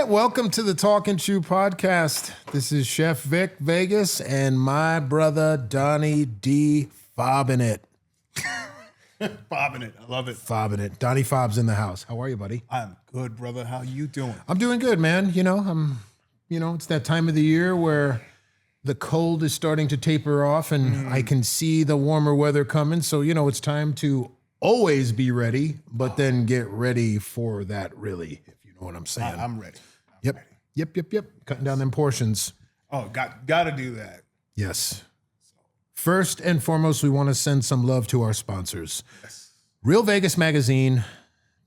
right, welcome to the Talking Chew podcast. This is Chef Vic Vegas and my brother Donnie D. Fobbing it. Fobbing it. I love it. Fobbing it. Donnie Fobb's in the house. How are you, buddy? I'm good, brother. How you doing? I'm doing good, man. It's that time of the year where the cold is starting to taper off and I can see the warmer weather coming. So, it's time to always be ready, but then get ready for that, really, if you know what I'm saying. I'm ready. Yep. Cutting down them portions. Oh, got to do that. Yes. First and foremost, we want to send some love to our sponsors. Yes. Real Vegas Magazine,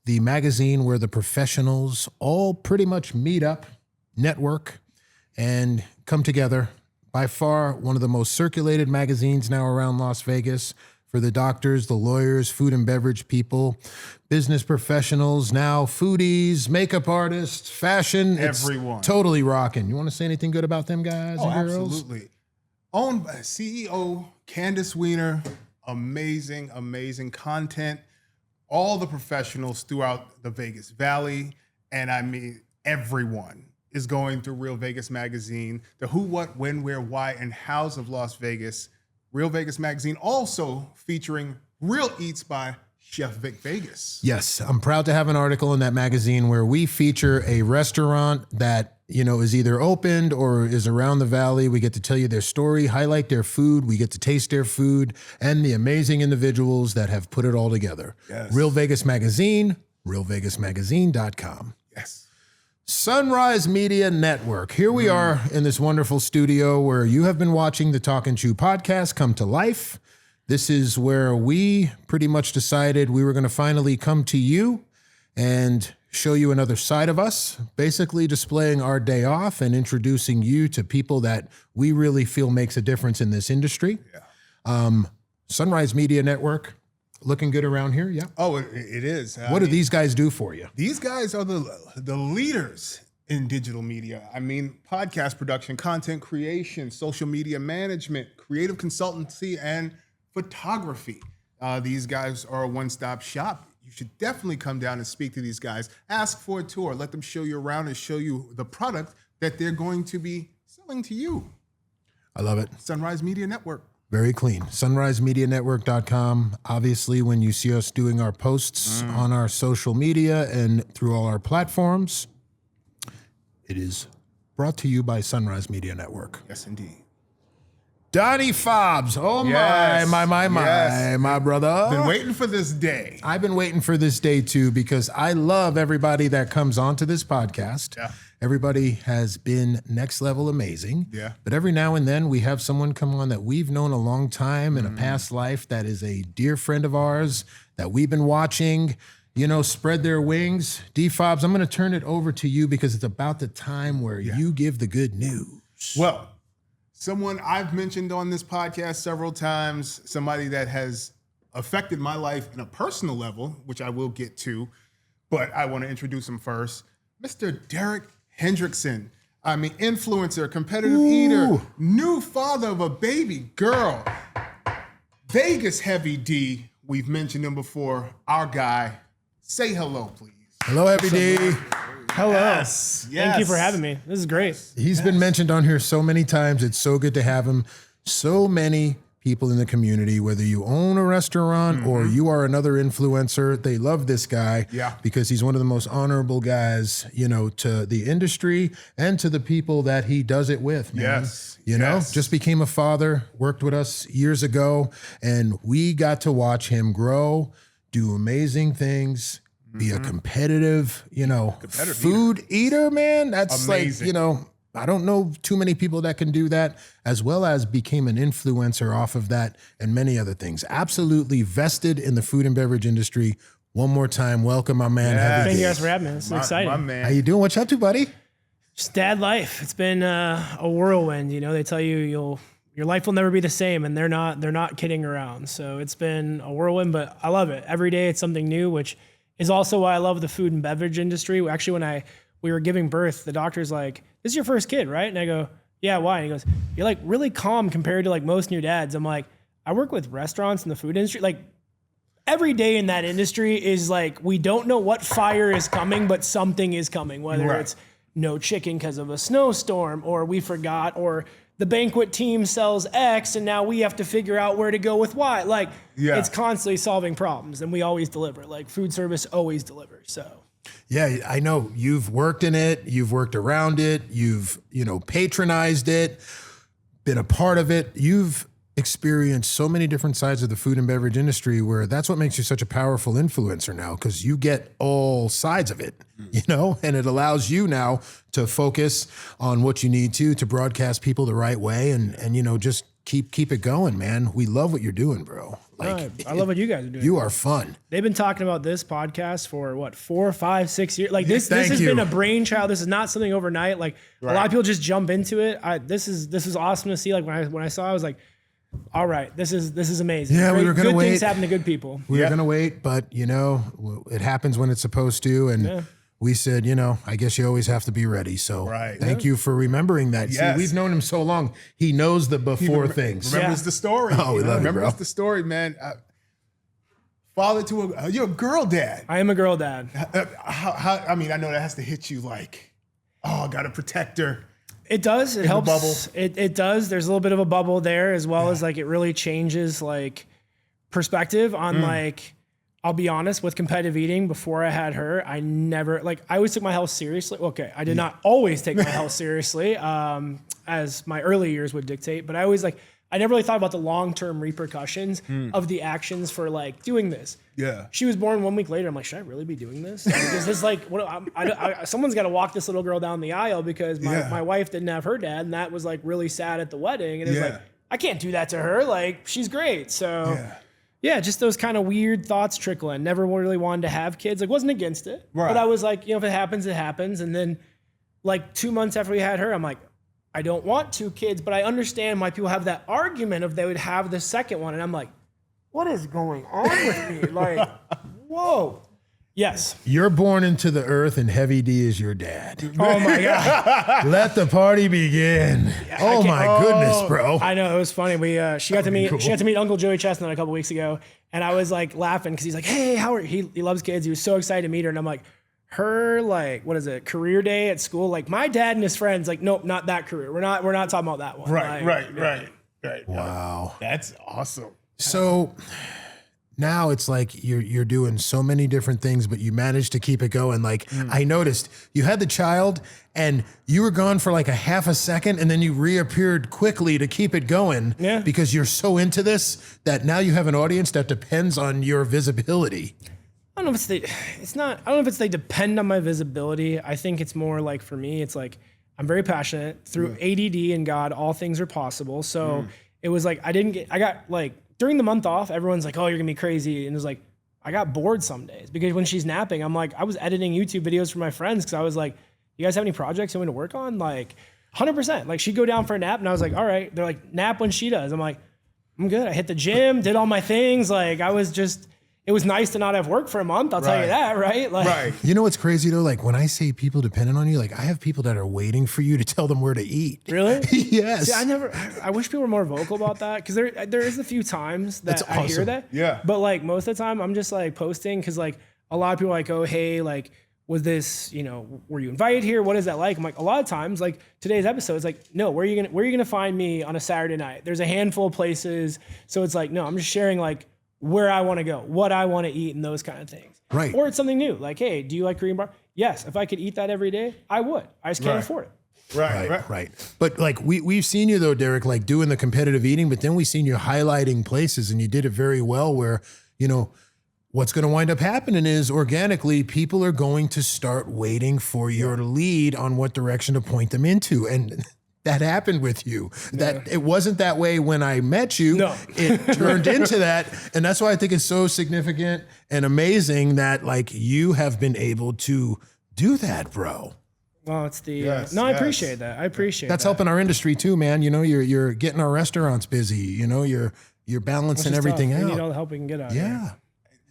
the magazine where the professionals all pretty much meet up, network, and come together. By far, one of the most circulated magazines now around Las Vegas for the doctors, the lawyers, food and beverage people, business professionals, now foodies, makeup artists, fashion. Everyone. It's totally rocking. You want to say anything good about them guys and girls? Absolutely. Owned by CEO Candace Weiner. Amazing content. All the professionals throughout the Vegas Valley. And I mean, everyone is going through Real Vegas Magazine. The who, what, when, where, why, and hows of Las Vegas. Real Vegas Magazine also featuring Real Eats by Chef Vic Vegas. Yes, I'm proud to have an article in that magazine where we feature a restaurant that, is either opened or is around the valley. We get to tell you their story, highlight their food. We get to taste their food and the amazing individuals that have put it all together. Yes. Real Vegas Magazine, realvegasmagazine.com. Yes. Sunrise Media Network. Here we are in this wonderful studio where you have been watching the Talk and Chew podcast come to life. This is where we pretty much decided we were going to finally come to you and show you another side of us, basically displaying our day off and introducing you to people that we really feel makes a difference in this industry. Yeah. Sunrise Media Network. Looking good around here, yeah. Oh, it is. What do these guys do for you? These guys are the leaders in digital media. I mean, podcast production, content creation, social media management, creative consultancy, and photography. These guys are a one-stop shop. You should definitely come down and speak to these guys. Ask for a tour. Let them show you around and show you the product that they're going to be selling to you. I love it. Sunrise Media Network. Very clean. SunriseMediaNetwork.com. Obviously, when you see us doing our posts on our social media and through all our platforms, it is brought to you by Sunrise Media Network. Yes, indeed. Donnie Fobbs. Oh, Yes. my brother. Been waiting for this day. I've been waiting for this day, too, because I love everybody that comes onto this podcast. Yeah. Everybody has been next level amazing. Yeah. But every now and then we have someone come on that we've known a long time in a past life that is a dear friend of ours that we've been watching, spread their wings. D-Fobbs, I'm going to turn it over to you because it's about the time where you give the good news. Well, someone I've mentioned on this podcast several times, somebody that has affected my life in a personal level, which I will get to, but I want to introduce him first. Mr. Derek Hendrickson. I mean, influencer, competitive eater, new father of a baby girl. Vegas Heavy D. We've mentioned him before. Our guy. Say hello, please. Hello, Heavy D. Hello. Yes. Thank you for having me. This is great. He's been mentioned on here so many times. It's so good to have him. So many people in the community, whether you own a restaurant or you are another influencer, they love this guy because he's one of the most honorable guys, to the industry and to the people that he does it with, man. Yes. Just became a father, worked with us years ago, and we got to watch him grow, do amazing things, be a competitive, food eater, man. That's Amazing. like, I don't know too many people that can do that, as well as became an influencer off of that and many other things. Absolutely vested in the food and beverage industry. One more time, welcome my man. Yes. Heavy Thank D. you guys for having me. This is exciting. My man. How you doing? What you up to, buddy? Just dad life. It's been a whirlwind. They tell you your life will never be the same, and they're not kidding around. So it's been a whirlwind, but I love it. Every day it's something new, which is also why I love the food and beverage industry. Actually, when we were giving birth, the doctor's like, "This is your first kid, right?" And I go, "Yeah, why?" And he goes, "You're like really calm compared to like most new dads." I'm like, I work with restaurants in the food industry. Like every day in that industry is like, we don't know what fire is coming, but something is coming, whether Right. it's no chicken because of a snowstorm, or we forgot, or the banquet team sells X and now we have to figure out where to go with Y. Like, it's constantly solving problems, and we always deliver. Like, food service always delivers. So. Yeah, I know you've worked in it, you've worked around it, you've, patronized it, been a part of it. You've experienced so many different sides of the food and beverage industry, where that's what makes you such a powerful influencer now, because you get all sides of it, and it allows you now to focus on what you need to broadcast people the right way and just keep it going, man. We love what you're doing, bro. I love what you guys are doing. You are fun. They've been talking about this podcast for what, 4, 5, 6 years? Like this has been a brainchild. This is not something overnight. Like a lot of people just jump into it. This is awesome to see. Like when I saw it, I was like, all right, this is amazing. Yeah, we were going to wait. Good things happen to good people. We were going to wait, but it happens when it's supposed to. And we said, I guess you always have to be ready. So thank you for remembering that. Yes. See, we've known him so long. He knows the before things. Remembers the story. Oh, we love you, bro. Remembers the story, man. Father to you're a girl dad. I am a girl dad. How, I mean, I know that has to hit you like, I got to protect her. It does. It helps. Bubble. It does. There's a little bit of a bubble there, as well as like it really changes like perspective on like, I'll be honest, with competitive eating, before I had her, I never, I always took my health seriously. Okay, I did not always take my health seriously, as my early years would dictate, but I never really thought about the long-term repercussions of the actions for doing this. Yeah. She was born 1 week later. I'm like, should I really be doing this? Is this someone's got to walk this little girl down the aisle, because my wife didn't have her dad, and that was really sad at the wedding. And it was I can't do that to her. She's great. So yeah, just those kind of weird thoughts trickle in. Never really wanted to have kids. Wasn't against it. Right. But I was like, if it happens, it happens. And then 2 months after we had her, I'm like, I don't want 2 kids, but I understand why people have that argument of they would have the second one. And I'm like, what is going on with me? Whoa. Yes. You're born into the earth, and Heavy D is your dad. Oh my God. Let the party begin. Oh my goodness, bro. I know, it was funny. She got to meet Uncle Joey Chestnut a couple weeks ago, and I was laughing because he's like, hey, how are you? He loves kids. He was so excited to meet her, and I'm like, her what is it, career day at school? My dad and his friends, nope, not that career. We're not talking about that one. Right. Wow. That's awesome. So now it's you're doing so many different things, but you managed to keep it going. I noticed you had the child and you were gone for a half a second, and then you reappeared quickly to keep it going. Yeah. Because you're so into this that now you have an audience that depends on your visibility. I don't know if they depend on my visibility. I think it's more for me, it's I'm very passionate. Through ADD and God, all things are possible. So it was during the month off, everyone's like, oh, you're gonna be crazy. And it was I got bored some days, because when she's napping, I'm I was editing YouTube videos for my friends, because I was like, you guys have any projects you want to work on? 100%. She'd go down for a nap, and I was like, all right. They're like, nap when she does. I'm like, I'm good. I hit the gym, did all my things. It was nice to not have work for a month. I'll tell you that, right? Right. You know what's crazy though? When I say people dependent on you, I have people that are waiting for you to tell them where to eat. Really? Yes. See, I wish people were more vocal about that, because there is a few times that I hear that. Yeah. But most of the time, I'm just posting, because a lot of people are oh, hey, was this, were you invited here? What is that like? I'm a lot of times, today's episode, it's no, where are you gonna find me on a Saturday night? There's a handful of places. So it's no, I'm just sharing where I want to go, what I want to eat, and those kind of things. Right. Or it's something new. Hey, do you like Korean bar? Yes. If I could eat that every day, I would. I just can't afford it. Right. But we've seen you though, Derek, doing the competitive eating, but then we've seen you highlighting places, and you did it very well, where, what's going to wind up happening is organically people are going to start waiting for your lead on what direction to point them into. And that happened with you. That it wasn't that way when I met you. No. It turned into that. And that's why I think it's so significant and amazing that you have been able to do that, bro. Well, it's I appreciate that. I appreciate that's that. helping our industry too, man. You're getting our restaurants busy. You're balancing everything out. We need all the help we can get out. Yeah.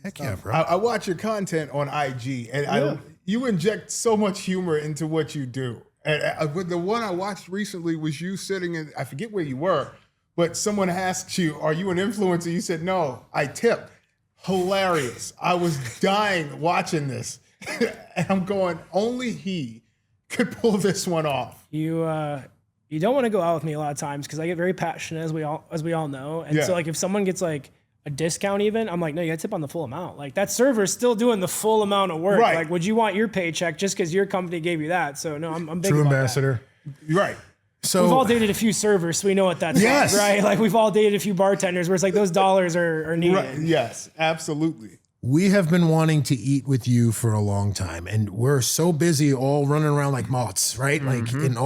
Heck yeah, bro. I watch your content on IG, and you inject so much humor into what you do. And the one I watched recently was you sitting in, I forget where you were, but someone asked you, are you an influencer? You said, no, I tip. Hilarious. I was dying watching this. And I'm going, only he could pull this one off. You don't want to go out with me a lot of times because I get very passionate, as we all know. And so like if someone gets like a discount even, I'm like, no, you got to tip on the full amount. Like that server's still doing the full amount of work. Right. Like, would you want your paycheck just because your company gave you that? So no, I'm big True about ambassador. Right. So we've all dated a few servers, so we know what that's like, right? Like we've all dated a few bartenders where it's like those dollars are needed. Right. Yes, absolutely. we have been wanting to eat with you for a long time, and we're so busy all running around like moths, right? Like in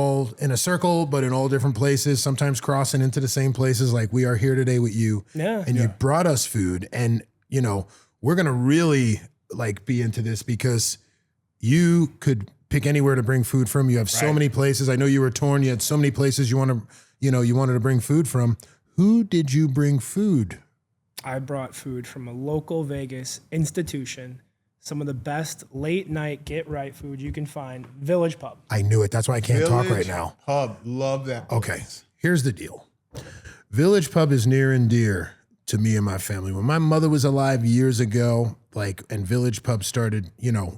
a circle, but in all different places, sometimes crossing into the same places. Like we are here today with you. Yeah. And you brought us food, and you know, we're going to really like be into this because you could pick anywhere to bring food from. You have so many places. I know you were torn. You had so many places you wanted to bring food from. Who did you bring food? I brought food from a local Vegas institution, some of the best late night get right food you can find. Village Pub. I knew it. That's why I can't talk right now. Pub, love that place. Okay, here's the deal. Village Pub is near and dear to me and my family. When my mother was alive years ago, and Village Pub started,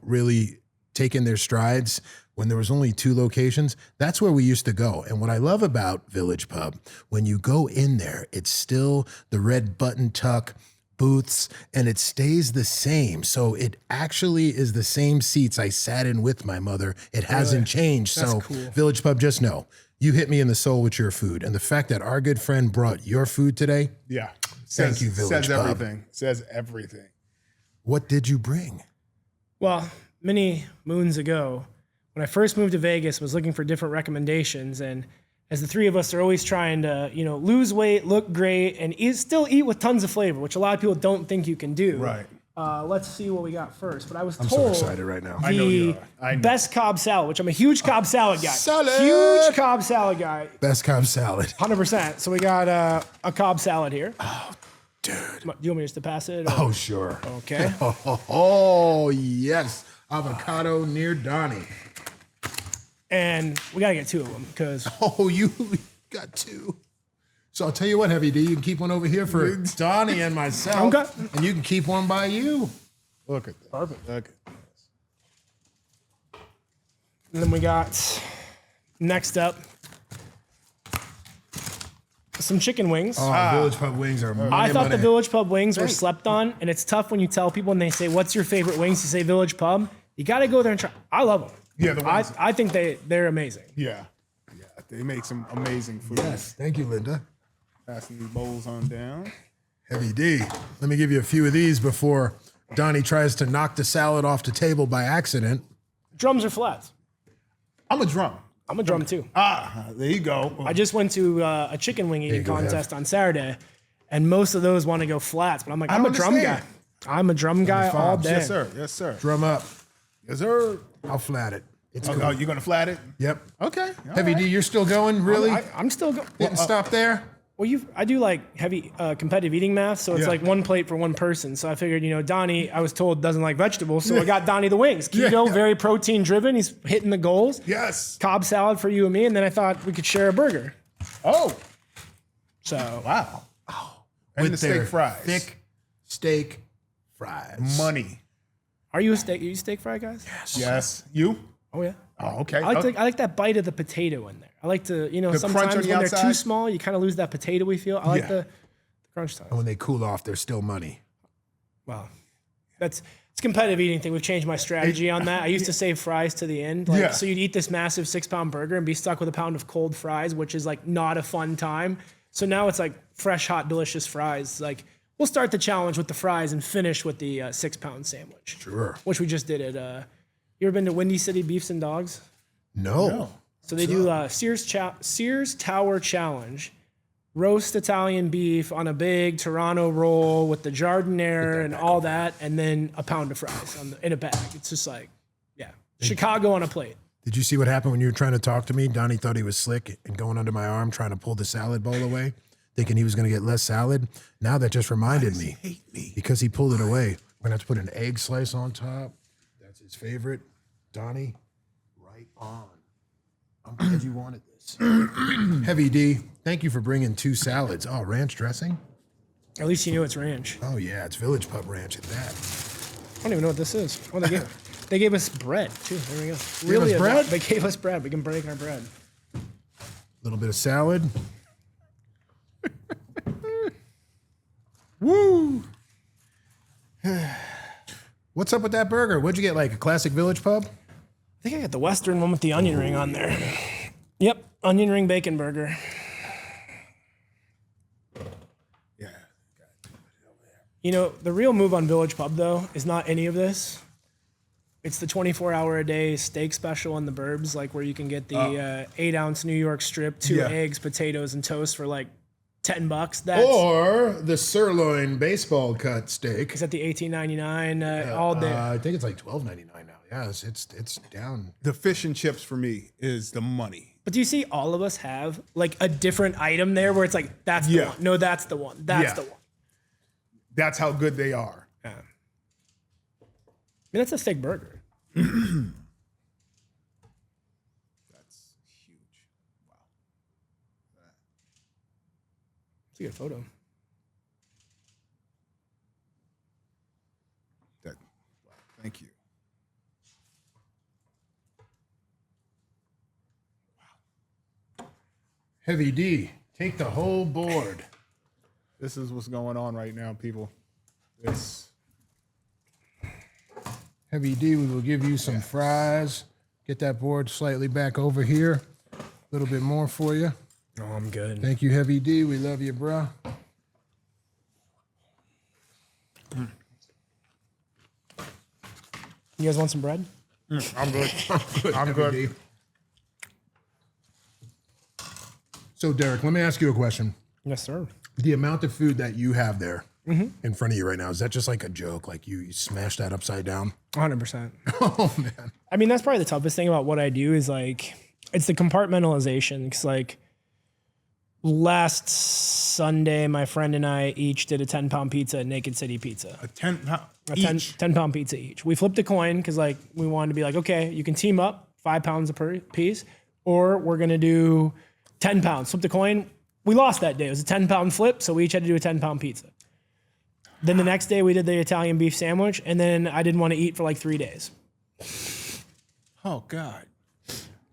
really taking their strides when there was only 2 locations, that's where we used to go. And what I love about Village Pub, when you go in there, it's still the red button tuck booths, and it stays the same. So it actually is the same seats I sat in with my mother. It hasn't changed. That's so cool. Village Pub, just know, you hit me in the soul with your food. And the fact that our good friend brought your food today, Yeah. Thank you, Village Says Pub. everything. Says everything. what did you bring? Well, many moons ago, when I first moved to Vegas, was looking for different recommendations. And as the 3 of us are always trying to, lose weight, look great, and still eat with tons of flavor, which a lot of people don't think you can do. Right. Let's see what we got first. But I was I'm so told excited right now. I know you the are. I know. best Cobb salad, which I'm a huge Cobb salad guy. Salad! Huge Cobb salad guy. Best Cobb salad. 100%. So we got a Cobb salad here. Dude. Do you want me just to pass it? or- Oh, sure. Okay. Oh, yes. Avocado near Donnie. And we got to get 2 of them because Oh, you got 2. So I'll tell you what, Heavy D, you can keep one over here for Donnie and myself. Okay. And you can keep one by you. Look at that. Perfect. Look at this. And then we got, next up, some chicken wings. Oh, Village Pub wings are money. I thought the Village Pub wings were slept on, and it's tough when you tell people and they say, what's your favorite wings? To say Village Pub. You got to go there and try. I love them. Yeah, the wings. I think they're amazing. Yeah. Yeah. They make some amazing food. Yes. Thank you, Linda. Passing these bowls on down. Heavy D. Let me give you a few of these before Donnie tries to knock the salad off the table by accident. Drums or flats? I'm a drum. I'm a drum too. There you go. I just went to a chicken wing eating go, contest on Saturday, and most of those want to go flats, but I'm like, I'm a don't drum guy. understand. I'm a drum guy all day. Yes, sir. Yes, sir. Drum up. Yes, sir. I'll flat it. It's Oh, cool. you're going to flat it? Yep. Okay. All Heavy right. D, you're still going? Really? I'm still going. Didn't stop there? Well, I do like heavy competitive eating math, so it's Yeah. like 1 plate for 1 person. So I figured, Donnie, I was told doesn't like vegetables, so I got Donnie the wings. Keto, very protein driven. He's hitting the goals. Yes. Cobb salad for you and me, and then I thought we could share a burger. Oh, So wow. And the steak fries. Thick steak fries. Money. are you a steak fry guys? Yes. You? Oh yeah. Oh, okay. I like that bite of the potato in there. I like to, crunch sometimes on the when they're too outside? small, you kind of lose that potato we feel. I like Yeah. the crunch time. And when they cool off, they're still money. Wow. It's competitive eating thing. We've changed my strategy on that. I used to save fries to the end. Yeah. So you'd eat this massive 6-pound burger and be stuck with a pound of cold fries, which is like not a fun time. So now it's like fresh, hot, delicious fries. Like we'll start the challenge with the fries and finish with the 6-pound sandwich. Sure. Which we just did at, you ever been to Windy City Beefs and Dogs? No. So they do Sears Tower Challenge, roast Italian beef on a big Toronto roll with the jardiniere and all that, and then a pound of fries in a bag. It's just like, Chicago on a plate. Did you see what happened when you were trying to talk to me? Donnie thought he was slick and going under my arm trying to pull the salad bowl away, thinking he was going to get less salad. Now that just reminded me. hate me? Because he pulled it away. We're going to have to put an egg slice on top. That's his favorite. Donnie, right on. I'm glad you wanted this. Heavy D, thank you for bringing 2 salads. Oh, ranch dressing? At least you knew it's ranch. Oh, yeah, it's Village Pub ranch at that. I don't even know what this is. What they give? They gave us bread too. There we go. Us bread? They gave us bread. We can break our bread. A little bit of salad. Woo! What's up with that burger? What'd you get, like a classic Village Pub? I think I got the Western one with the onion ring on there. Yep, onion ring bacon burger. Yeah. You know, the real move on Village Pub, though, is not any of this. It's the 24-hour-a-day steak special in the Burbs, like where you can get the 8-ounce New York strip, 2 eggs, potatoes, and toast for like $10. That's Or the sirloin baseball cut steak. is at the $18.99 all day. I think it's like $12.99 now. Yeah, it's down. The fish and chips for me is the money. But do you see all of us have like a different item there where it's like, that's the one. No, that's the one. That's the one. That's how good they are. Yeah. I mean, that's a steak burger. That's huge. Wow. It's a good photo. Wow. Thank you. Heavy D, take the whole board. This is what's going on right now, people. This. Heavy D, we will give you some fries. Get that board slightly back over here. A little bit more for you. Oh, I'm good. Thank you, Heavy D. We love you, bro. You guys want some bread? I'm good. I'm good. D. So, Derek, let me ask you a question. Yes, sir. The amount of food that you have there in front of you right now, is that just like a joke? Like you smash that upside down? 100%. Oh, man. I mean, that's probably the toughest thing about what I do is like, it's the compartmentalization. Because like last Sunday, my friend and I each did a 10-pound pizza at Naked City Pizza. A 10-pound A each. 10-pound pizza each. We flipped a coin because like we wanted to be like, okay, you can team up 5 pounds per piece, or we're going to do 10 pounds. Flip the coin. We lost that day. It was a 10-pound flip, so we each had to do a 10-pound pizza. Then the next day we did the Italian beef sandwich, and then I didn't want to eat for like 3 days. Oh, God.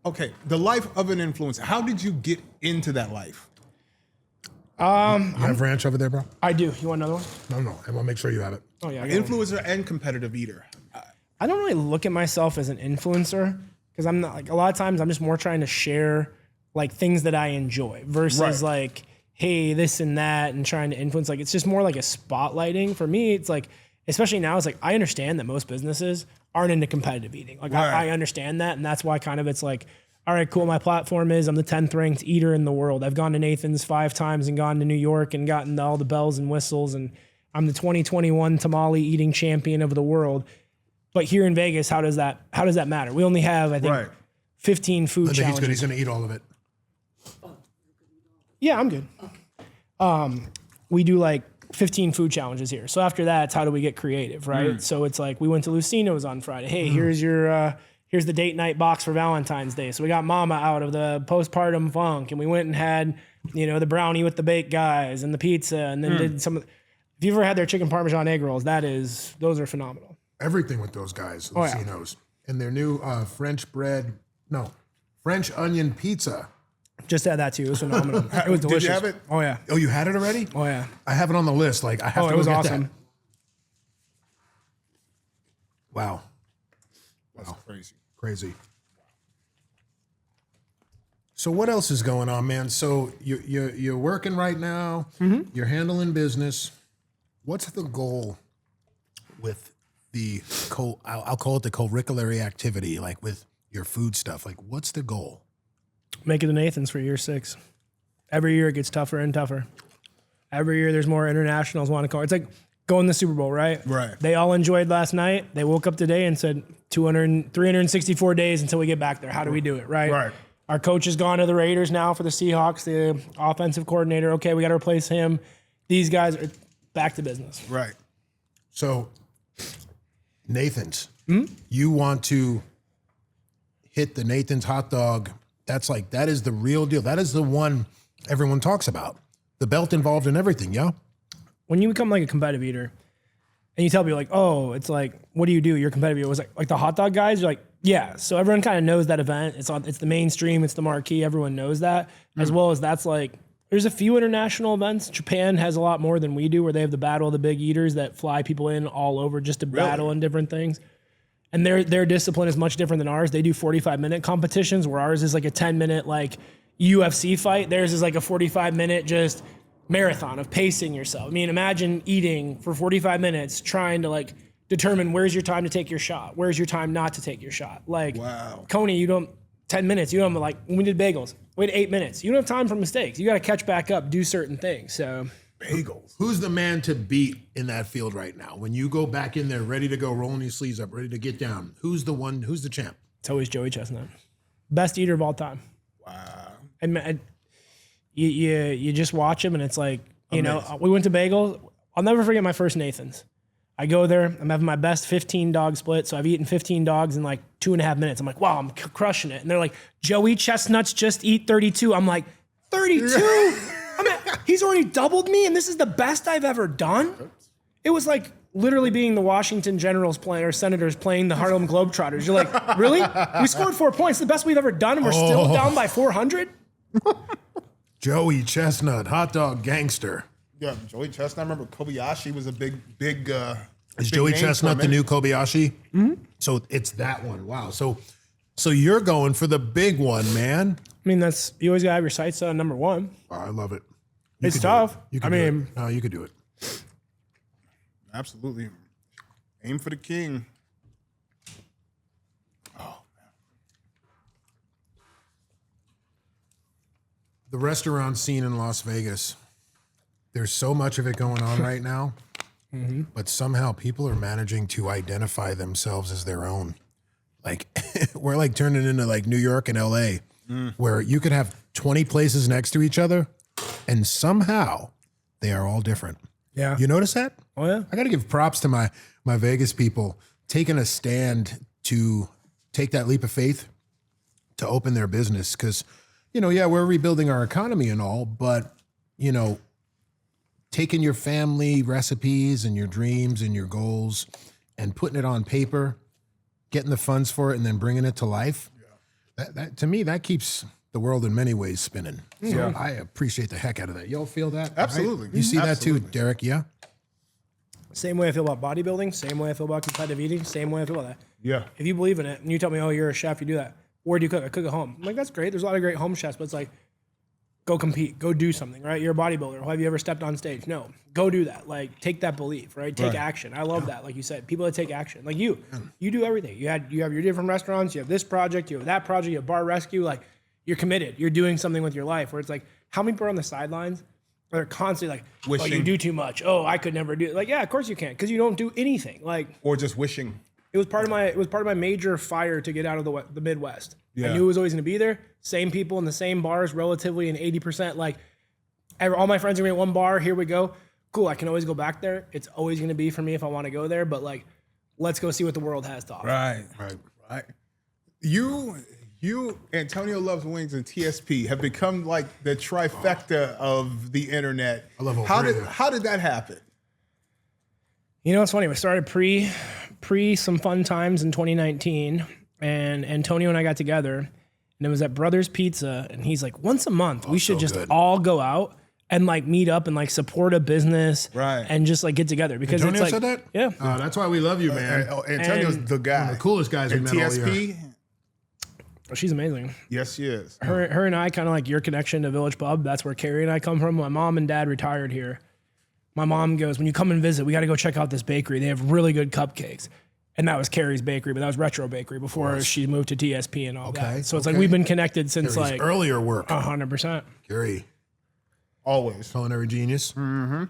Okay, the life of an influencer. How did you get into that life? You have ranch over there, bro? I do. You want another one? No. I want to make sure you have it. Oh, yeah. I got one. Influencer and competitive eater. I don't really look at myself as an influencer because I'm not like a lot of times I'm just more trying to share like things that I enjoy versus like, hey, this and that and trying to influence. Like, it's just more like a spotlighting. For me, it's like, especially now, it's like, I understand that most businesses aren't into competitive eating. Like, I understand that. And that's why kind of it's like, all right, cool. My platform is I'm the 10th ranked eater in the world. I've gone to Nathan's 5 times and gone to New York and gotten all the bells and whistles. And I'm the 2021 tamale eating champion of the world. But here in Vegas, how does that matter? We only have, I think, 15 food I think challenges. he's going to eat all of it. Yeah, I'm good. We do like 15 food challenges here. So after that, it's how do we get creative, right? So it's like we went to Lucino's on Friday. Hey, here's your here's the date night box for Valentine's Day. So we got Mama out of the postpartum funk, and we went and had the brownie with the baked guys and the pizza, and then did some. If you've ever had their chicken parmesan egg rolls, those are phenomenal. Everything with those guys, Lucinos. And their new French onion pizza. Just had that too. It was phenomenal. It was delicious. Did you have it? Oh yeah. Oh, you had it already? Oh yeah. I have it on the list. Like, I have to it was go get awesome. that. Wow. That's crazy. Crazy. So what else is going on, man? So you're working right now. You're handling business. What's the goal with the I'll call it the curricular activity, like with your food stuff? Like, what's the goal? Make it the Nathans for year 6. Every year it gets tougher and tougher. Every year there's more internationals want to call. It's like going to the Super Bowl, right? Right. They all enjoyed last night. They woke up today and said 364 days until we get back there. How do we do it, right? Right. Our coach has gone to the Raiders now for the Seahawks, the offensive coordinator. Okay, we got to replace him. These guys are back to business. Right. So, Nathan's, you want to hit the Nathan's hot dog. That is the real deal. That is the one everyone talks about. The belt involved in everything, yeah? When you become like a competitive eater, And you tell people like, oh, it's like, what do you do? You're competitive. It was like the hot dog guys. You're like, yeah. So everyone kind of knows that event. It's the mainstream. It's the marquee. Everyone knows that, as well as that's like, there's a few international events. Japan has a lot more than we do, where they have the Battle of the Big Eaters that fly people in all over just to battle in different things. And their discipline is much different than ours. They do 45-minute competitions, where ours is like a 10-minute like UFC fight. Theirs is like a 45-minute just marathon of pacing yourself. I mean, imagine eating for 45 minutes, trying to like determine where's your time to take your shot, where's your time not to take your shot. Like, wow. Coney, 10 minutes. You don't like, when we did bagels, we had 8 minutes. You don't have time for mistakes. You got to catch back up, do certain things. So Bagels. Who's the man to beat in that field right now? When you go back in there, ready to go, rolling your sleeves up, ready to get down, who's the champ? it's always Joey Chestnut. Best eater of all time. Wow. And you just watch him, and it's like, you know, we went to Bagel. I'll never forget my first Nathan's. I go there, I'm having my best 15 dog split. So I've eaten 15 dogs in like 2.5 minutes. I'm like, wow, I'm crushing it. And they're like, Joey Chestnuts just eat 32. I'm like, 32? He's already doubled me, and this is the best I've ever done? It was like literally being the Washington Generals playing, or Senators playing the Harlem Globetrotters. You're like, really? We scored 4 points, the best we've ever done, and we're still down by 400? Joey Chestnut, hot dog gangster. Yeah, Joey Chestnut. I remember Kobayashi was a big. Is Joey Chestnut the new Kobayashi? Mm-hmm. So it's that one. Wow. So you're going for the big one, man. I mean, you always gotta have your sights on number one. Oh, I love it. It's tough. You can do it. No, you could do it. Absolutely. Aim for the king. Oh, man. The restaurant scene in Las Vegas, there's so much of it going on right now, but somehow people are managing to identify themselves as their own. Like, we're like turning into like New York and LA, where you could have 20 places next to each other, and somehow they are all different. Yeah. You notice that? Oh, yeah. I got to give props to my Vegas people taking a stand to take that leap of faith to open their business. Because, you know, yeah, we're rebuilding our economy and all, but, you know, taking your family recipes and your dreams and your goals and putting it on paper, getting the funds for it, and then bringing it to life, that to me, that keeps the world in many ways spinning. So I appreciate the heck out of that. Y'all feel that? Absolutely. Right? You see that too, Derek? Yeah? Same way I feel about bodybuilding, same way I feel about competitive eating, same way I feel about that. Yeah. If you believe in it and you tell me, oh, you're a chef, you do that. Where do you cook? I cook at home. I'm like, that's great. There's a lot of great home chefs, but it's like, go compete, go do something, right? You're a bodybuilder. Have you ever stepped on stage? No. Go do that. Like, take that belief, right? Take action. I love that. Like you said, people that take action. Like you do everything. You have your different restaurants. You have this project. You have that project. You have bar rescue. Like, you're committed. You're doing something with your life. Where it's like, how many people are on the sidelines? They're constantly like, Wishing. oh, you do too much. Oh, I could never do it. Like, yeah, of course you can, because you don't do anything. Like, Or just wishing. it was part of my major fire to get out of the Midwest. Yeah. I knew it was always going to be there. Same people in the same bars, relatively, and 80%. Like, all my friends are going to one bar. Here we go. Cool. I can always go back there. It's always going to be for me if I want to go there. But like, let's go see what the world has to offer. Right. You, Antonio Loves Wings, and TSP have become like the trifecta of the internet. I love all how three did of them. how did that happen? You know, it's funny. We started pre some fun times in 2019, and Antonio and I got together, and it was at Brothers Pizza, and he's like, once a month, we should so just good. all go out and like meet up and like support a business, Right. and just like get together, because Antonio it's like, said that? yeah. That's why we love you, man. Antonio's And the guy. One of the coolest guys we And met all year. TSP, She's amazing. yes, she is. Her and I kind of like your connection to Village Pub. That's where Carrie and I come from. My mom and dad retired here. My mom goes, when you come and visit, we got to go check out this bakery. They have really good cupcakes. And that was Carrie's bakery, but that was Retro Bakery before she moved to TSP and all that. So it's like we've been connected since Gary's like earlier work. 100%. Gary, Always. culinary genius. I'm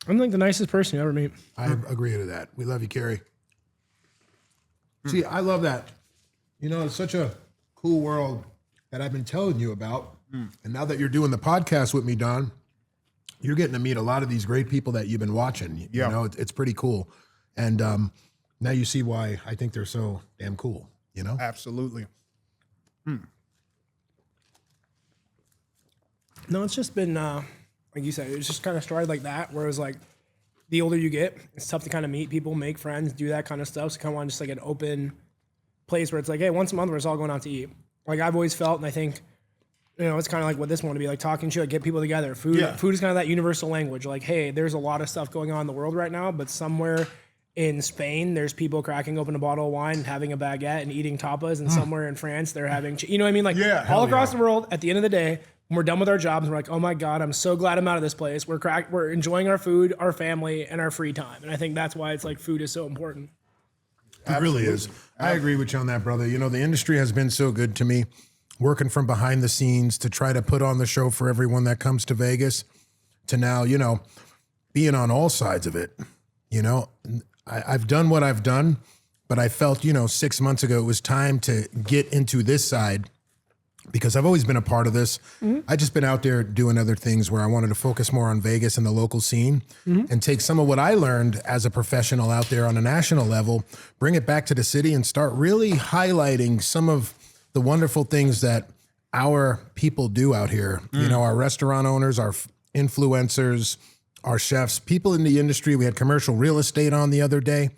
like the nicest person you ever meet. I agree to that. We love you, Carrie. See, I love that. You know, it's such a cool world that I've been telling you about. And now that you're doing the podcast with me, Don, you're getting to meet a lot of these great people that you've been watching. Yeah. You know, it's pretty cool. And now you see why I think they're so damn cool, you know? Absolutely. No, it's just been, like you said, it's just kind of started like that, where it was like the older you get, it's tough to kind of meet people, make friends, do that kind of stuff. So kind of want just like an open place where it's like, hey, once a month we're just all going out to eat. Like I've always felt, and I think, you know, it's kind of like what this want to be like, talking shit, like get people together. Food is kind of that universal language. Like, hey, there's a lot of stuff going on in the world right now, but somewhere in Spain, there's people cracking open a bottle of wine and having a baguette and eating tapas, and somewhere in France, they're having, you know what I mean? Like all across the world, at the end of the day, when we're done with our jobs, we're like, oh my God, I'm so glad I'm out of this place. We're enjoying our food, our family, and our free time. And I think that's why it's like food is so important. It really is. I agree with you on that, brother. You know, the industry has been so good to me, working from behind the scenes to try to put on the show for everyone that comes to Vegas, to now, you know, being on all sides of it. You know, I've done what I've done, but I felt, you know, 6 months ago, it was time to get into this side, because I've always been a part of this. I just been out there doing other things where I wanted to focus more on Vegas and the local scene, and take some of what I learned as a professional out there on a national level, bring it back to the city and start really highlighting some of the wonderful things that our people do out here. You know, our restaurant owners, our influencers, our chefs, people in the industry. We had commercial real estate on the other day.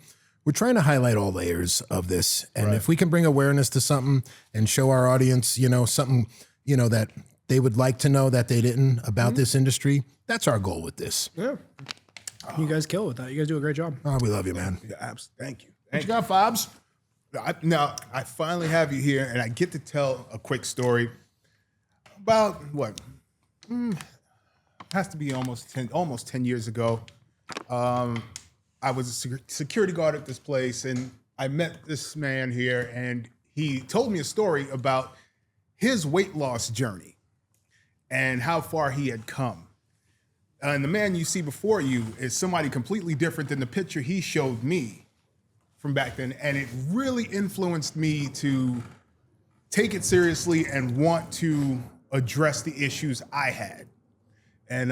We're trying to highlight all layers of this. And if we can bring awareness to something and show our audience, you know, something, you know, that they would like to know that they didn't about this industry, that's our goal with this. Yeah. You guys kill with that. You guys do a great job. Oh, we love you, man. Yeah, absolutely. Thank you. What you got, Fobs? Now, I finally have you here, and I get to tell a quick story about what? Has to be almost 10 years ago. I was a security guard at this place, and I met this man here, and he told me a story about his weight loss journey and how far he had come. And the man you see before you is somebody completely different than the picture he showed me from back then. And it really influenced me to take it seriously and want to address the issues I had. And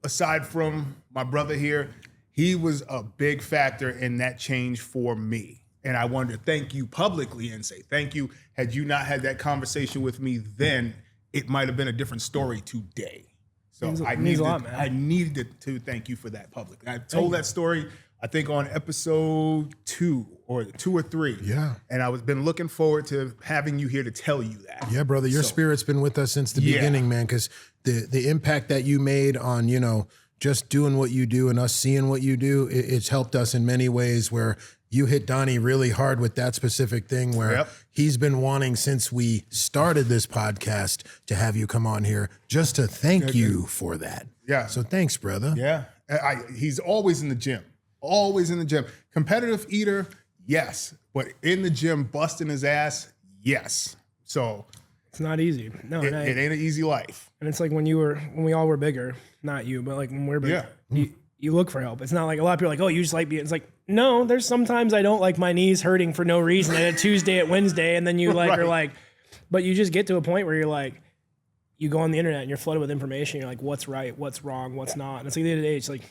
aside from my brother here, he was a big factor in that change for me. And I wanted to thank you publicly and say thank you. Had you not had that conversation with me then, it might have been a different story today. So I needed to thank you for that publicly. I told that story, I think, on episode 2 or 3. Yeah. And I was been looking forward to having you here to tell you that. Yeah, brother, your spirit's been with us since the beginning, man, because the impact that you made on, you know, just doing what you do and us seeing what you do, it's helped us in many ways, where you hit Donnie really hard with that specific thing, where he's been wanting since we started this podcast to have you come on here just to thank you for that. Yeah. So thanks, brother. Yeah. He's always in the gym. Always in the gym. Competitive eater, yes. But in the gym, busting his ass, yes. So it's not easy. No, it ain't an easy life. And it's like when we all were bigger, not you, but like when we're bigger, you look for help. It's not like a lot of people are like, oh, you just like being, it's like, no, there's sometimes I don't like my knees hurting for no reason and a Tuesday at Wednesday. And then you like, are like, but you just get to a point where you're like, you go on the internet and you're flooded with information. You're like, what's right, what's wrong, what's not. And it's like, at the end of the day, it's like,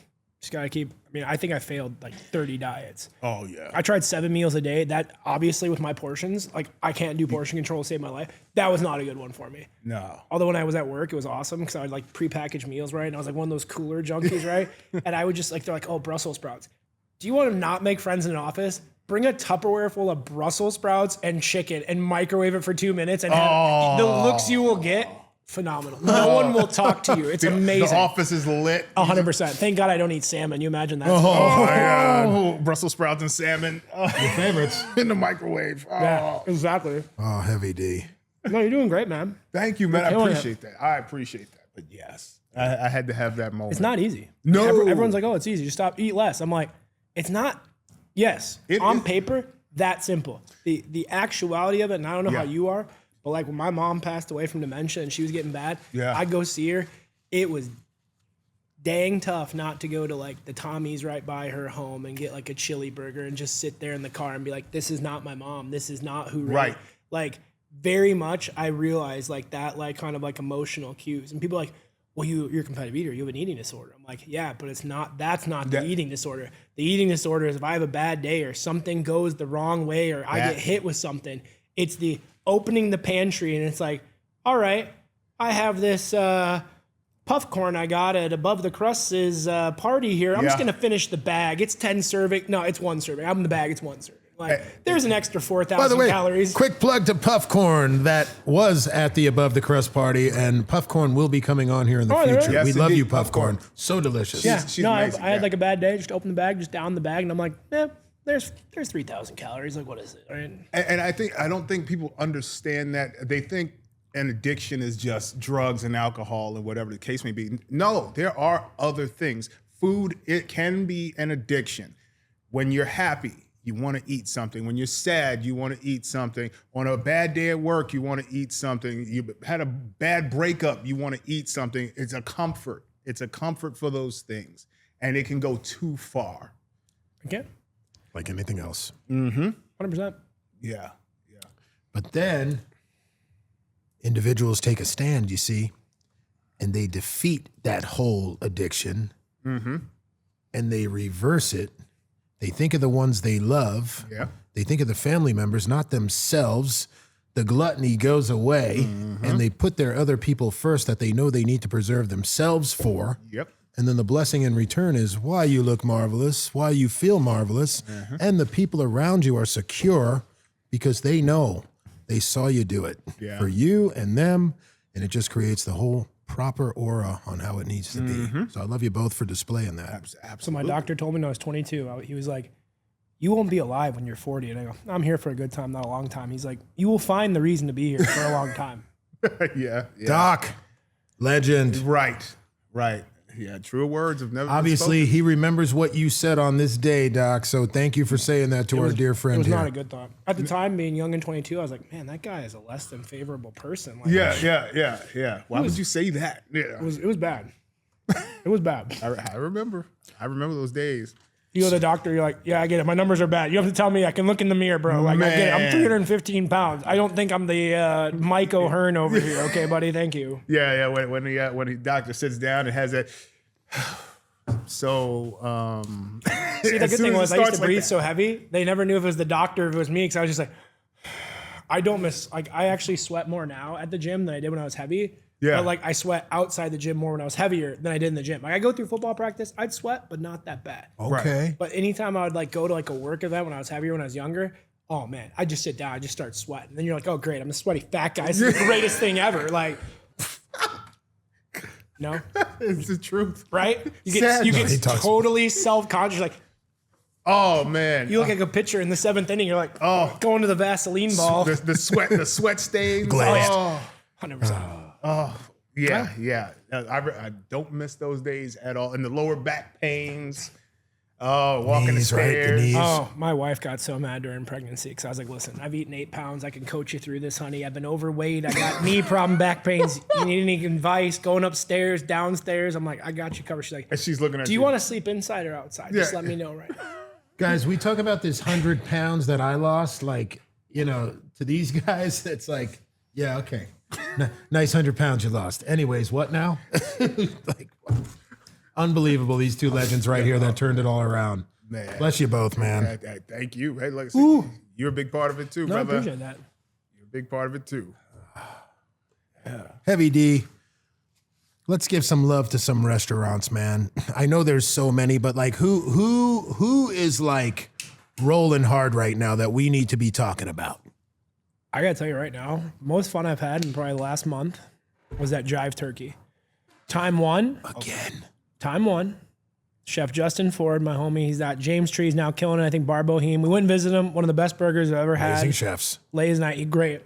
just gotta keep, I mean, I think I failed like 30 diets. Oh yeah. I tried 7 meals a day. That obviously with my portions, like I can't do portion control to save my life. That was not a good one for me. No. Although when I was at work, it was awesome because I would like prepackaged meals, right? And I was like one of those cooler junkies, right? And I would just like, they're like, oh, Brussels sprouts. Do you want to not make friends in an office? Bring a Tupperware full of Brussels sprouts and chicken and microwave it for 2 minutes and have the looks you will get. Phenomenal. No one will talk to you. It's amazing. The office is lit. 100%. Thank God I don't eat salmon. You imagine that? Oh my God. Brussels sprouts and salmon. Your favorites. In the microwave. Oh. Yeah, exactly. Oh, heavy D. No, you're doing great, man. Thank you, man. I killing appreciate that. I appreciate that. But yes, I had to have that moment. It's not easy. No. Everyone's like, oh, it's easy. Just eat less. I'm like, it's not. Yes. On paper, that simple. The actuality of it, and I don't know how you are, but like when my mom passed away from dementia and she was getting bad, I'd go see her. It was dang tough not to go to like the Tommy's right by her home and get like a chili burger and just sit there in the car and be like, this is not my mom. This is not who. Right. Like very much I realized like that, like kind of like emotional cues. And people are like, well, you're a competitive eater. You have an eating disorder. I'm like, yeah, but that's not the eating disorder. The eating disorder is if I have a bad day or something goes the wrong way or I get hit with something, it's the opening the pantry and it's like, all right, I have this puff corn I got at Above the Crust's party here. I'm just Yeah. going to finish the bag. It's 10 serving. No, it's 1 serving. I'm in the bag. It's 1 serving. Like, there's an extra 4,000 By the way, calories. quick plug to Puffcorn that was at the Above the Crust party, and Puffcorn will be coming on here in the Oh, really? future. Yes, we love you, indeed, Puffcorn. Puffcorn. So delicious. Yeah, She's no, amazing, I had yeah. like a bad day. Just opened the bag, just down the bag, and I'm like, there's 3,000 calories. Like, what is it? Right? And I don't think people understand that. They think an addiction is just drugs and alcohol and whatever the case may be. No, there are other things. Food, it can be an addiction. When you're happy, you want to eat something. When you're sad, you want to eat something. On a bad day at work, you want to eat something. You had a bad breakup, you want to eat something. It's a comfort. It's a comfort for those things. And it can go too far. Okay. Like anything else. 100%. Yeah. But then individuals take a stand, you see, and they defeat that whole addiction and they reverse it. They think of the ones they love. Yeah. They think of the family members, not themselves. The gluttony goes away and they put their other people first that they know they need to preserve themselves for. Yep. And then the blessing in return is why you look marvelous, why you feel marvelous, and the people around you are secure because they know they saw you do it for you and them, and it just creates the whole proper aura on how it needs to be. So I love you both for displaying that. Absolutely. So my doctor told me when I was 22, he was like, you won't be alive when you're 40. And I go, I'm here for a good time, not a long time. He's like, you will find the reason to be here for a long time. yeah. Doc, legend. Right. Yeah, truer words have never been Obviously, he remembers what you said on this day, Doc. So thank you for saying that to our dear friend It was here. not a good thought. At the time, being young and 22, I was like, man, that guy is a less than favorable person. Like, Yeah. Why would you say that? Yeah. It was bad. It was bad. I remember those days. You go to the doctor, you're like, yeah, I get it. My numbers are bad. You have to tell me I can look in the mirror, bro. Like, I get it. I'm Man. 315 pounds. I don't think I'm the Mike O'Hearn over here. Okay, buddy, thank you. Yeah. When the doctor sits down and has that. So, See, the good thing was I used to breathe so heavy, they never knew if it was the doctor or if it was me, because I was just like, I actually sweat more now at the gym than I did when I was heavy. Yeah. But like I sweat outside the gym more when I was heavier than I did in the gym. Like I go through football practice, I'd sweat, but not that bad. Okay. But anytime I would like go to like a work event when I was heavier when I was younger, oh man, I just sit down, I just start sweating. And then you're like, oh great, I'm a sweaty fat guy. This is the greatest thing ever. Like, no, It's the truth. right? You get Sad. you No, he get talks- totally self-conscious. Like Oh man. you look like a pitcher in the 7th inning. You're like, going to the Vaseline ball. the sweat stains. Glazed. Oh, 100%. yeah. I don't miss those days at all. And the lower back pains. Oh, walking Knees, the right? The stairs. knees. Oh, my wife got so mad during pregnancy because I was like, listen, I've eaten 8 pounds. I can coach you through this, honey. I've been overweight. I got knee problem, back pains. You need any advice going upstairs, downstairs? I'm like, I got you covered. She's like, And she's looking at do you want to sleep inside or outside? Just let me know right now. Guys, we talk about this 100 pounds that I lost. Like, you know, to these guys, it's like, yeah, okay. Nice 100 pounds you lost. Anyways, what now? Like, unbelievable. These two legends right here that turned it all around. Man. Bless you both, man. Thank you. Hey, like I said, you're a big part of it too, No, I brother. appreciate that. You're a big part of it too. Heavy D. Let's give some love to some restaurants, man. I know there's so many, but like who is like rolling hard right now that we need to be talking about? I got to tell you right now, most fun I've had in probably the last month was that Jive Turkey. Time one. Chef Justin Ford, my homie, he's at James Tree's now killing it. I think Bar Boheme. We went and visited him. One of the best burgers I've ever had. Amazing chefs. Lay's night, great.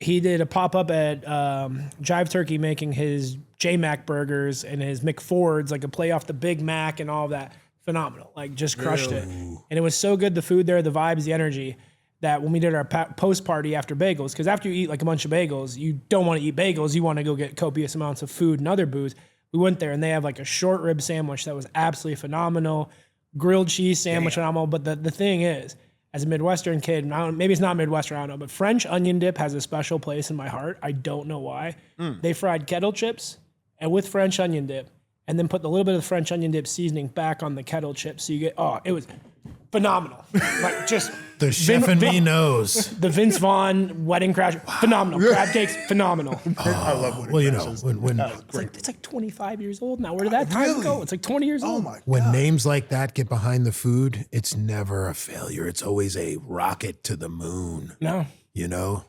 He did a pop-up at Jive Turkey making his J-Mac burgers and his McFords, like a play off the Big Mac and all of that. Phenomenal. Like just crushed it. And it was so good, the food there, the vibes, the energy, that when we did our post party after bagels, because after you eat like a bunch of bagels, you don't want to eat bagels. You want to go get copious amounts of food and other booze. We went there and they have like a short rib sandwich that was absolutely phenomenal. Grilled cheese sandwich, phenomenal. But the thing is, as a Midwestern kid, maybe it's not Midwestern, I don't know, but French onion dip has a special place in my heart. I don't know why. They fried kettle chips and with French onion dip, and then put a little bit of the French onion dip seasoning back on the kettle chips. So you get, it was phenomenal. Like just The chef in me knows. The Vince Vaughn wedding crash, phenomenal. Crab cakes, phenomenal. I love wedding Well, you know, crashes. when It's like 25 years old now. Where did that time go? It's like 20 years old. Oh my when God. names like that get behind the food, it's never a failure. It's always a rocket to the moon. No. You know?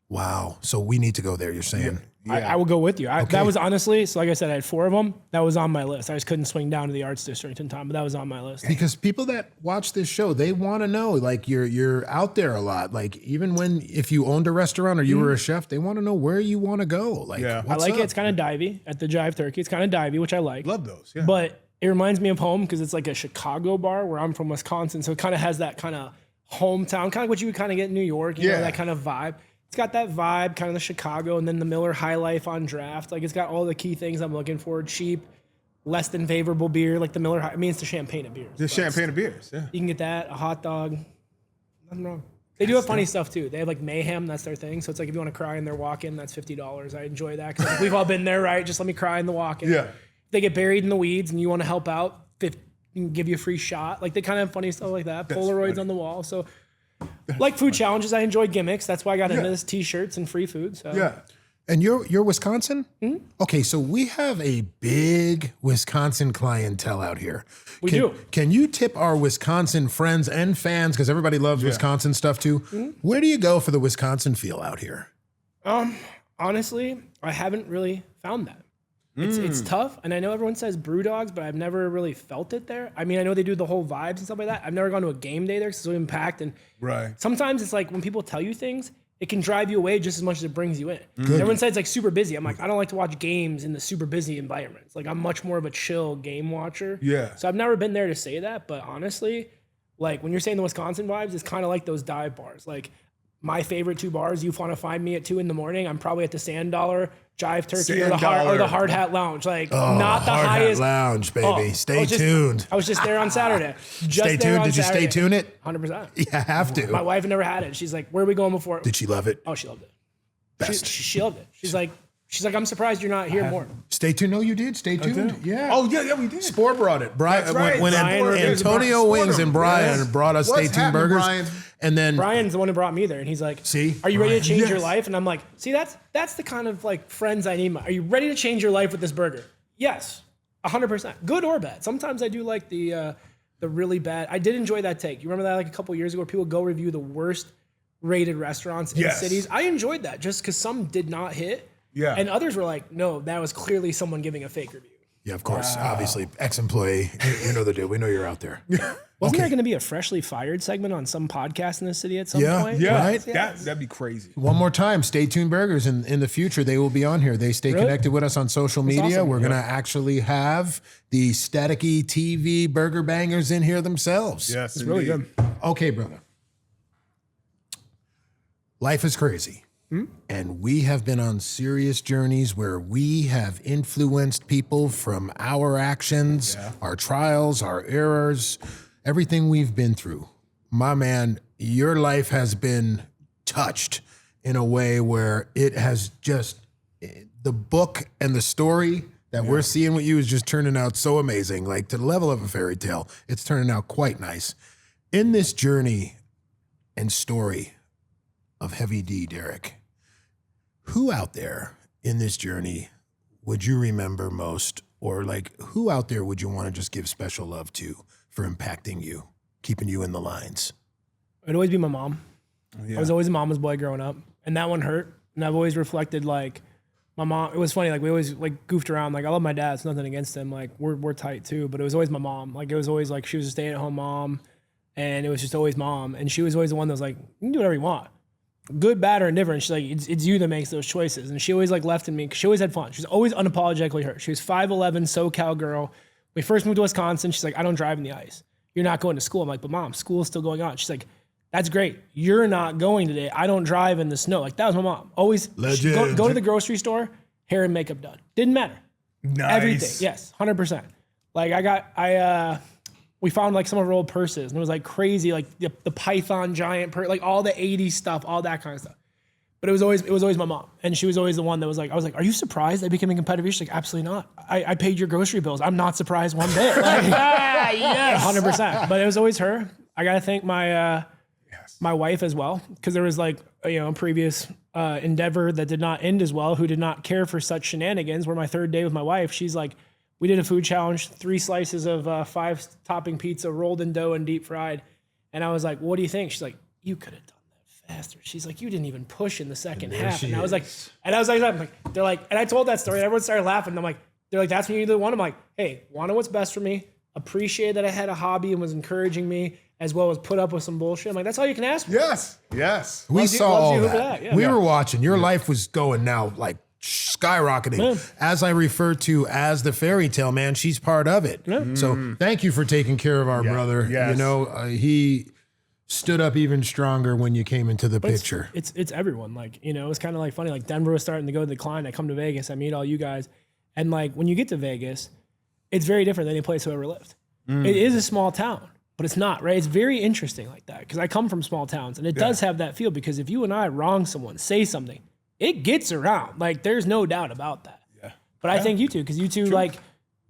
Wow. So we need to go there, you're saying? I will go with you. That was honestly, so like I said, I had 4 of them. That was on my list. I just couldn't swing down to the arts district in time, but that was on my list. Because people that watch this show, they want to know, like you're out there a lot. Like even if you owned a restaurant or you were a chef, they want to know where you want to go. Like, Yeah. I what's like up? it. It's kind of divey at the Jive Turkey. It's kind of divey, which I like. Love those. Yeah. But it reminds me of home because it's like a Chicago bar where I'm from Wisconsin. So it kind of has that kind of hometown, kind of what you would kind of get in New York, you know, Yeah. that kind of vibe. It's got that vibe, kind of the Chicago, and then the Miller High Life on draft. Like it's got all the key things I'm looking for. Cheap, less than favorable beer, like the Miller High. I mean, it's the champagne of beers. The champagne of beers. Yeah. You can get that, a hot dog. Nothing wrong. They do have funny stuff too. They have like mayhem, that's their thing. So it's like if you want to cry in their walk-in, that's $50. I enjoy that because we've all been there, right? Just let me cry in the walk-in. Yeah. If they get buried in the weeds and you want to help out, they can give you a free shot. Like they kind of have funny stuff like that. Polaroids funny. on the wall. So like food challenges, I enjoy gimmicks. That's why I got into this t-shirts and free food. So Yeah. And you're Wisconsin? Okay, so we have a big Wisconsin clientele out here. We do. Can you tip our Wisconsin friends and fans, because everybody loves Wisconsin stuff too, where do you go for the Wisconsin feel out here? honestly, I haven't really found that. It's tough, and I know everyone says brew dogs, but I've never really felt it there. I mean, I know they do the whole vibes and stuff like that. I've never gone to a game day there because it's so packed, and Right. sometimes it's like when people tell you things, it can drive you away just as much as it brings you in. Everyone says it's like super busy. I'm like, I don't like to watch games in the super busy environments. Like I'm much more of a chill game watcher. Yeah. So I've never been there to say that, but honestly, like when you're saying the Wisconsin vibes, it's kind of like those dive bars. Like my favorite 2 bars, you want to find me at 2 a.m, I'm probably at the Sand Dollar, Jive Turkey, or the Hard Hat Lounge. Like not the Hard Hat highest. Lounge, baby. Oh, Stay tuned. I was just there on Saturday. Just Stay there tuned. on Did you stay Saturday. tuned it? 100%. You have to. My wife never had it. She's like, "Where are we going before?" Did she love it? Oh, she loved it. Best. She loved it. She's like, I'm surprised you're not here more. Stay tuned. No, you did. Stay tuned. Yeah. Oh yeah, we did. Spore brought it. Brian, That's right. when Brian Antonio Sport Wings him. and Brian Yes. brought us What's Stay Tuned happening, Burgers. Brian? And then Brian's the one who brought me there, and he's like, See? are you ready to change your Yes. life?" And I'm like, "See, that's the kind of like friends I need. Are you ready to change your life with this burger?" Yes, 100%. Good or bad. Sometimes I do like the really bad. I did enjoy that take. You remember that like a couple years ago where people go review the worst rated restaurants in Yes. cities? I enjoyed that just because some did not hit. Yeah. And others were like, "No, that was clearly someone giving a fake review." yeah, of course, obviously, ex-employee. You know the deal. We know you're out there. Wasn't there going to be a freshly fired segment on some podcast in the city at some Yeah, point? Yeah. Right? That'd be crazy. One more time, Stay Tuned Burgers. In the future, they will be on here. They stay Really? connected with us on social media. awesome. We're going to actually have the Staticky TV burger bangers in here themselves. Yes, It's really good. Okay, brother. Life is crazy. And we have been on serious journeys where we have influenced people from our actions, our trials, our errors, everything we've been through. My man, your life has been touched in a way where it has just, the book and the story that we're seeing with you is just turning out so amazing, like to the level of a fairy tale. It's turning out quite nice. In this journey and story of Heavy D, Derek, who out there in this journey would you remember most, or like who out there would you want to just give special love to for impacting you, keeping you in the lines? It'd always be my mom. Yeah. I was always a mama's boy growing up, and that one hurt. And I've always reflected like my mom. It was funny, like we always like goofed around. Like I love my dad, it's nothing against him. Like we're tight too, but it was always my mom. Like it was always like she was a stay-at-home mom, and it was just always mom. And she was always the one that was like, "You can do whatever you want, good, bad, or indifferent." She's like, it's you that makes those choices. And she always like left in me because she always had fun. She's always unapologetically her. She was 5'11", SoCal girl. We first moved to Wisconsin. She's like, "I don't drive in the ice. You're not going to school." I'm like, "But mom, school's still going on." She's like, "That's great. You're not going today. I don't drive in the snow." Like that was my mom. Always Legend. go to the grocery store, hair and makeup done. Didn't matter. Nice. Everything. Yes, 100%. Like we found like some of her old purses, and it was like crazy, like the Python giant purse, like all the 80s stuff, all that kind of stuff. But it was always my mom, and she was always the one that was like, I was like, "Are you surprised I became a competitor?" She's like, "Absolutely not. I paid your grocery bills. I'm not surprised one bit." Like, Yes. 100%. But it was always her. I gotta thank my my wife as well, because there was like, a previous endeavor that did not end as well, who did not care for such shenanigans, where my third day with my wife, she's like, we did a food challenge, 3 slices of 5 topping pizza rolled in dough and deep fried. And I was like, what do you think? She's like, you could have done that faster. She's like, you didn't even push in the second half. And I was like, they're like, and I told that story and everyone started laughing. And I'm like, they're like, that's when you do the one. I'm like, hey, want to know what's best for me? Appreciate that I had a hobby and was encouraging me, as well as put up with some bullshit. I'm like, that's all you can ask for. Yes. We saw all for that. Yeah. We were watching. Your life was going now like skyrocketing. Man. As I refer to as the fairy tale man, she's part of it. So thank you for taking care of our brother. Yes. He stood up even stronger when you came into the picture. It's everyone. Like, it's kind of like funny. Like Denver was starting to go to decline. I come to Vegas. I meet all you guys. And like when you get to Vegas, it's very different than any place I've ever lived. It is a small town, but it's not, right? It's very interesting like that, because I come from small towns, and it does have that feel, because if you and I wrong someone, say something, it gets around. Like, there's no doubt about that. Yeah. But I thank you two, because you two like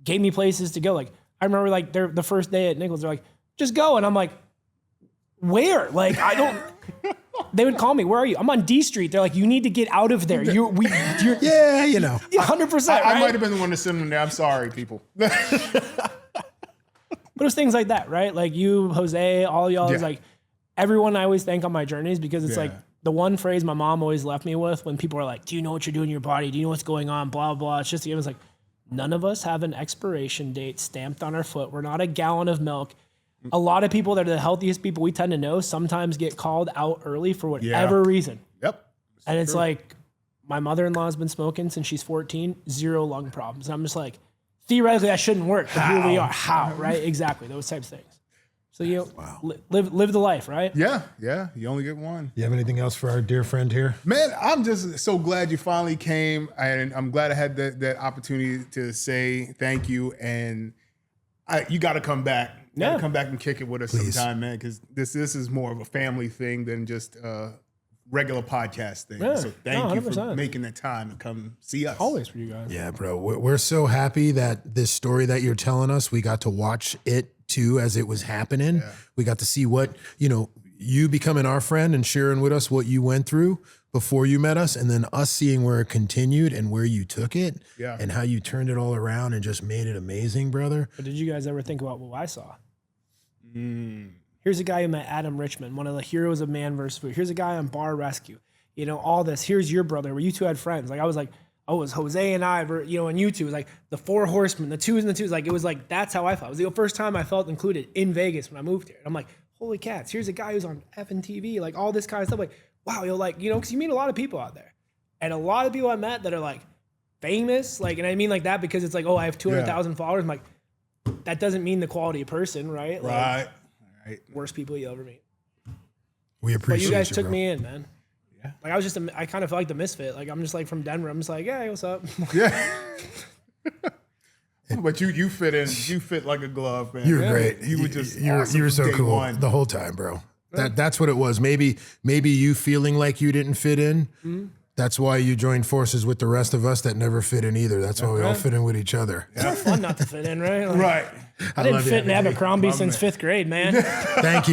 gave me places to go. Like, I remember like the first day at Nichols, they're like, just go. And I'm like, where? Like, I don't... They would call me, where are you? I'm on D Street. They're like, you need to get out of there. You're 100%. I might have been the one to send them there. I'm sorry, people. But it was things like that, right? Like you, Jose, all y'all, is like everyone I always thank on my journeys, because it's like the one phrase my mom always left me with when people are like, do you know what you're doing in your body? Do you know what's going on? Blah, blah. It's just, it was like, none of us have an expiration date stamped on our foot. We're not a gallon of milk. A lot of people that are the healthiest people we tend to know sometimes get called out early for whatever reason. Yep. And it's like, my mother-in-law has been smoking since she's 14, 0 lung problems. And I'm just like, theoretically, that shouldn't work, but here we are. How, right? Exactly, those types of things. So live the life, right? Yeah. You only get one. You have anything else for our dear friend here? Man, I'm just so glad you finally came, and I'm glad I had that opportunity to say thank you. And you got to come back. You got to come back and kick it with us sometime, man, because this is more of a family thing than just a regular podcast thing. So thank you for making that time to come see us. Always for you guys. Yeah, bro. We're so happy that this story that you're telling us, we got to watch it too as it was happening. Yeah. We got to see what, you becoming our friend and sharing with us what you went through before you met us, and then us seeing where it continued and where you took it and how you turned it all around and just made it amazing, brother. But did you guys ever think about what I saw? Here's a guy who met Adam Richman, one of the heroes of Man vs. Food. Here's a guy on Bar Rescue. All this. Here's your brother, where you two had friends. Like, I was Jose and I, and you two. It was like the 4 horsemen, the twos and the twos. Like, it was like, that's how I felt. It was the first time I felt included in Vegas when I moved here. And I'm like, holy cats, here's a guy who's on effing TV, like all this kind of stuff. Like, wow, because you meet a lot of people out there. And a lot of people I met that are like famous, like, and I mean like that because it's like, oh, I have 200,000 followers. I'm like, that doesn't mean the quality of person, right? Like, right. Worst people you ever meet. We appreciate you. But you guys took bro. me in, man. Yeah. Like, I was just, I kind of felt like the misfit. Like, I'm just like from Denver. I'm just like, hey, what's up? Yeah. But you fit in. You fit like a glove, man. You were great. You were just you were so cool the whole time, bro. That's what it was. Maybe you feeling like you didn't fit in. Mm-hmm. That's why you joined forces with the rest of us that never fit in either. That's why we all fit in with each other. It's not fun not to fit in, right? Like, right. I didn't fit in Abercrombie since 5th grade, man. Thank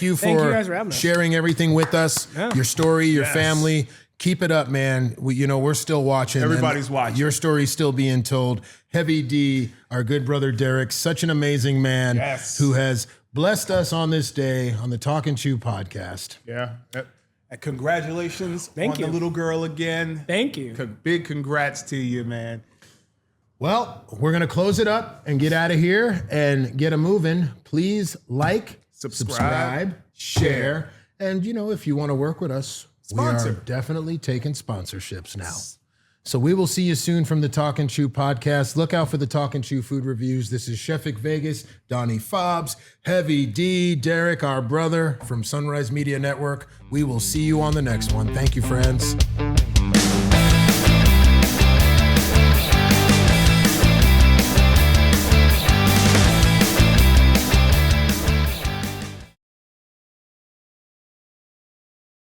you for sharing everything with us. Yeah. Your story, your family. Keep it up, man. We're still watching. Everybody's watching. Your story's still being told. Heavy D, our good brother Derek, such an amazing man who has blessed us on this day on the Talk and Chew podcast. Yeah. Congratulations on the little girl again. Thank you. Big congrats to you, man. Well, we're going to close it up and get out of here and get a moving. Please like, subscribe, share, and, if you want to work with us, sponsor. We are definitely taking sponsorships now. So we will see you soon from the Talk and Chew podcast. Look out for the Talk and Chew food reviews. This is Chef Vic Vegas, Donnie Fobbs, Heavy D, Derek, our brother from Sunrise Media Network. We will see you on the next one. Thank you, friends.